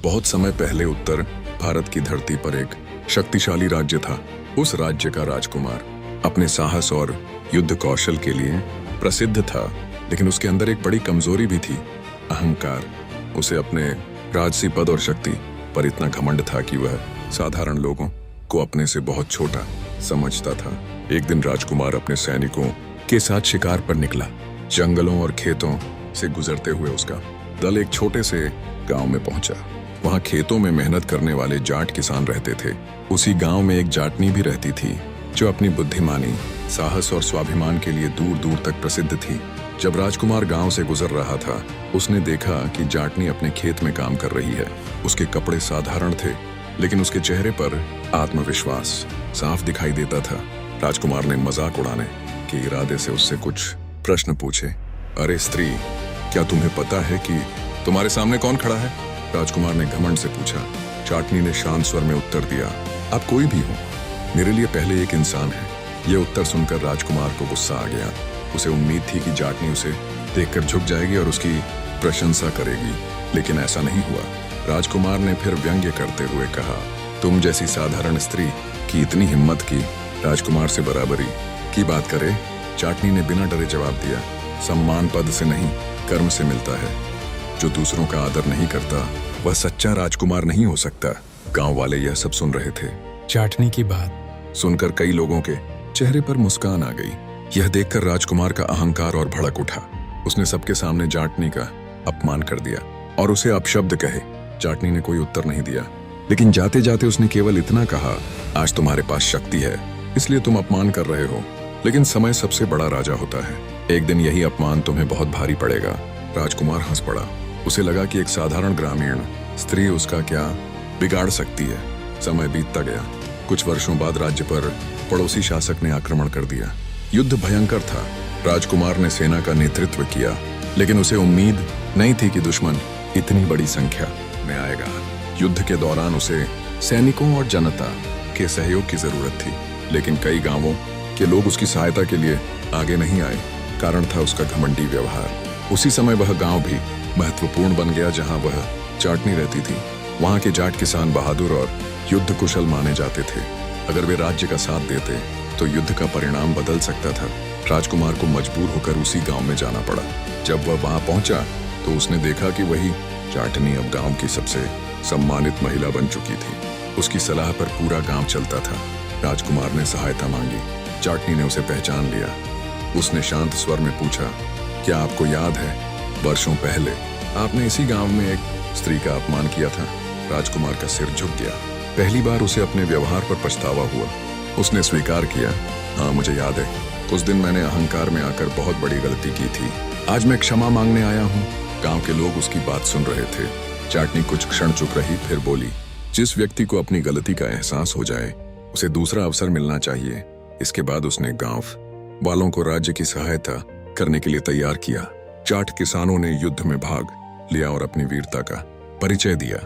बहुत समय पहले उत्तर भारत की धरती पर एक शक्तिशाली राज्य था। उस राज्य का राजकुमार अपने साहस और युद्ध कौशल के लिए प्रसिद्ध था, लेकिन उसके अंदर एक बड़ी कमजोरी भी थी, अहंकार। उसे अपने राजसी पद और शक्ति पर इतना घमंड था कि वह साधारण लोगों को अपने से बहुत छोटा समझता था। एक दिन राजकुमार अपने सैनिकों के साथ शिकार पर निकला। जंगलों और खेतों से गुजरते हुए उसका दल एक छोटे से गांव में पहुंचा। वहां खेतों में मेहनत करने वाले जाट किसान रहते थे। उसी गांव में एक जाटनी भी रहती थी जो अपनी बुद्धिमानी, साहस और स्वाभिमान के लिए दूर दूर तक प्रसिद्ध थी। जब राजकुमार गांव से गुजर रहा था, उसने देखा कि जाटनी अपने खेत में काम कर रही है। उसके कपड़े साधारण थे, लेकिन उसके चेहरे पर आत्मविश्वास साफ दिखाई देता था। राजकुमार ने मजाक उड़ाने के इरादे से उससे कुछ प्रश्न पूछे। अरे स्त्री, क्या तुम्हें पता है कि तुम्हारे सामने कौन खड़ा है? राजकुमार ने घमंड से पूछा। जाटनी ने शांत स्वर में उत्तर दिया, आप कोई भी हो, मेरे लिए पहले एक इंसान है। यह उत्तर सुनकर राजकुमार को गुस्सा आ गया। उसे उम्मीद थी कि जाटनी उसे देखकर झुक जाएगी और उसकी प्रशंसा करेगी, लेकिन ऐसा नहीं हुआ। राजकुमार ने फिर व्यंग्य करते हुए कहा, तुम जैसी साधारण स्त्री की इतनी हिम्मत की राजकुमार से बराबरी की बात करे? जाटनी ने बिना डरे जवाब दिया, सम्मान पद से नहीं, कर्म से मिलता है। जो दूसरों का आदर नहीं करता वह सच्चा राजकुमार नहीं हो सकता। गांव वाले यह सब सुन रहे थे। जाटनी की बात सुनकर कई लोगों के चेहरे पर मुस्कान आ गई। यह देखकर राजकुमार का अहंकार और भड़क उठा। उसने सबके सामने जाटनी का अपमान कर दिया और उसे अपशब्द कहे। जाटनी ने कोई उत्तर नहीं दिया, लेकिन जाते जाते उसने केवल इतना कहा, आज तुम्हारे पास शक्ति है, इसलिए तुम अपमान कर रहे हो, लेकिन समय सबसे बड़ा राजा होता है। एक दिन यही अपमान तुम्हें बहुत भारी पड़ेगा। राजकुमार हंस पड़ा। उसे लगा कि एक साधारण ग्रामीण स्त्री उसका क्या बिगाड़ सकती है। समय बीतता गया। कुछ वर्षों बाद राज्य पर पड़ोसी शासक ने आक्रमण कर दिया। युद्ध भयंकर था। राजकुमार ने सेना का नेतृत्व किया, लेकिन उसे उम्मीद नहीं थी कि दुश्मन इतनी बड़ी संख्या में आएगा। युद्ध के दौरान उसे सैनिकों और जनता के सहयोग की जरूरत थी, लेकिन कई गांवों के लोग उसकी सहायता के लिए आगे नहीं आए। कारण था उसका घमंडी व्यवहार। उसी समय वह गांव भी महत्वपूर्ण बन गया जहां वह जाटनी रहती थी। वहां के जाट किसान बहादुर और युद्ध कुशल माने जाते थे। अगर वे राज्य का साथ देते तो युद्ध का परिणाम बदल सकता था। राजकुमार को मजबूर होकर उसी गांव में जाना पड़ा। जब वह वहां पहुंचा तो उसने देखा कि वही जाटनी अब गांव की सबसे सम्मानित महिला बन चुकी थी। उसकी सलाह पर पूरा गांव चलता था। राजकुमार ने सहायता मांगी। जाटनी ने उसे पहचान लिया। उसने शांत स्वर में पूछा, क्या आपको याद है, वर्षों पहले आपने इसी गांव में एक स्त्री का अपमान किया था? राजकुमार का सिर झुक गया। पहली बार उसे अपने व्यवहार पर पछतावा हुआ। उसने स्वीकार किया, हाँ मुझे याद है, उस दिन मैंने अहंकार में आकर बहुत बड़ी गलती की थी। आज मैं क्षमा मांगने आया हूँ। गांव के लोग उसकी बात सुन रहे थे। जाटनी कुछ क्षण चुप रही, फिर बोली, जिस व्यक्ति को अपनी गलती का एहसास हो जाए उसे दूसरा अवसर मिलना चाहिए। इसके बाद उसने गांव वालों को राज्य की सहायता करने के लिए तैयार किया। जाट किसानों ने युद्ध में भाग लिया और अपनी वीरता का परिचय दिया।